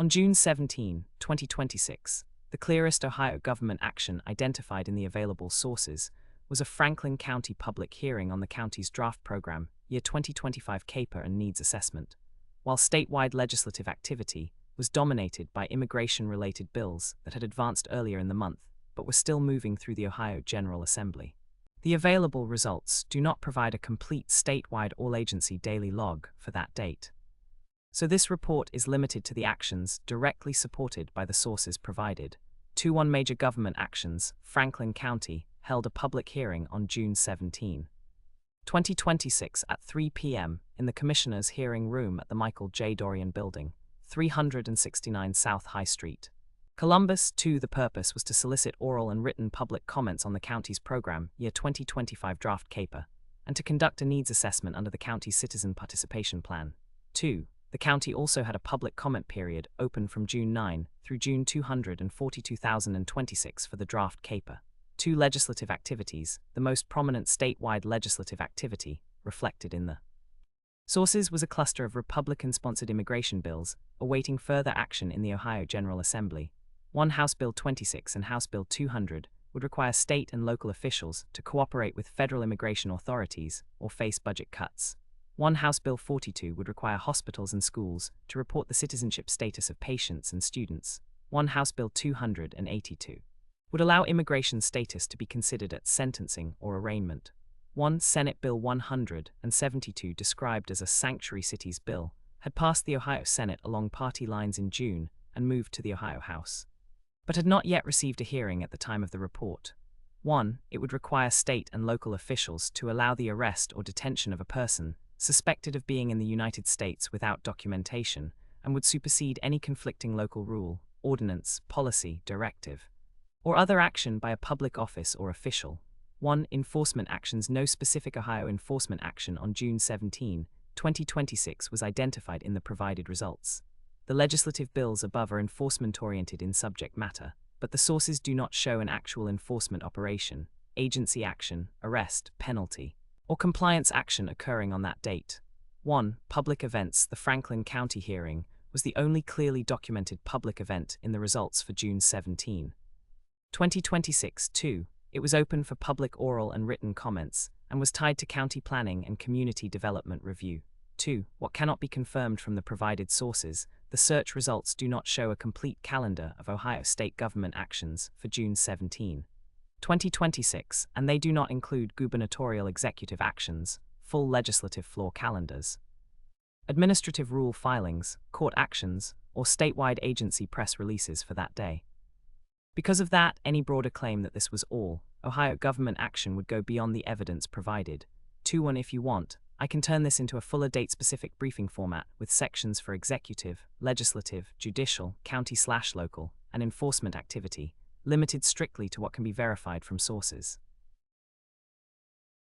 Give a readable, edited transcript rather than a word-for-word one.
On June 17, 2026, the clearest Ohio government action identified in the available sources was a Franklin County public hearing on the county's draft program, Year 2025 CAPER and Needs Assessment, while statewide legislative activity was dominated by immigration-related bills that had advanced earlier in the month but were still moving through the Ohio General Assembly. The available results do not provide a complete statewide all-agency daily log for that date. So this report is limited to the actions directly supported by the sources provided. 2 major government actions. Franklin County held a public hearing on June 17, 2026 at 3 p.m. in the Commissioner's Hearing Room at the Michael J. Dorian Building, 369 South High Street, Columbus. 2. The purpose was to solicit oral and written public comments on the county's program, Year 2025 Draft CAPER, and to conduct a needs assessment under the county's Citizen Participation Plan. 2. The county also had a public comment period open from June 9 through June 242, 2026 for the draft CAPER. 2. Legislative activities. The most prominent statewide legislative activity, reflected in the sources, was a cluster of Republican-sponsored immigration bills awaiting further action in the Ohio General Assembly. 1. House Bill 26 and House Bill 200 would require state and local officials to cooperate with federal immigration authorities or face budget cuts. 1. House Bill 42 would require hospitals and schools to report the citizenship status of patients and students. 1. House Bill 282 would allow immigration status to be considered at sentencing or arraignment. 1. Senate Bill 172, described as a Sanctuary Cities bill, had passed the Ohio Senate along party lines in June and moved to the Ohio House, but had not yet received a hearing at the time of the report. 1. It would require state and local officials to allow the arrest or detention of a person suspected of being in the United States without documentation, and would supersede any conflicting local rule, ordinance, policy, directive, or other action by a public office or official. 1. Enforcement actions. No specific Ohio enforcement action on June 17, 2026 was identified in the provided results. The legislative bills above are enforcement-oriented in subject matter, but the sources do not show an actual enforcement operation, agency action, arrest, penalty, or compliance action occurring on that date. 1. Public events. The Franklin County hearing was the only clearly documented public event in the results for June 17, 2026. 2. It was open for public oral and written comments, and was tied to county planning and community development review. 2. What cannot be confirmed from the provided sources, the search results do not show a complete calendar of Ohio state government actions for June 17, 2026, and they do not include gubernatorial executive actions, full legislative floor calendars, administrative rule filings, court actions, or statewide agency press releases for that day. Because of that, any broader claim that this was all Ohio government action would go beyond the evidence provided. 2. And if you want, I can turn this into a fuller date-specific briefing format with sections for executive, legislative, judicial, county/local, and enforcement activity, limited strictly to what can be verified from sources.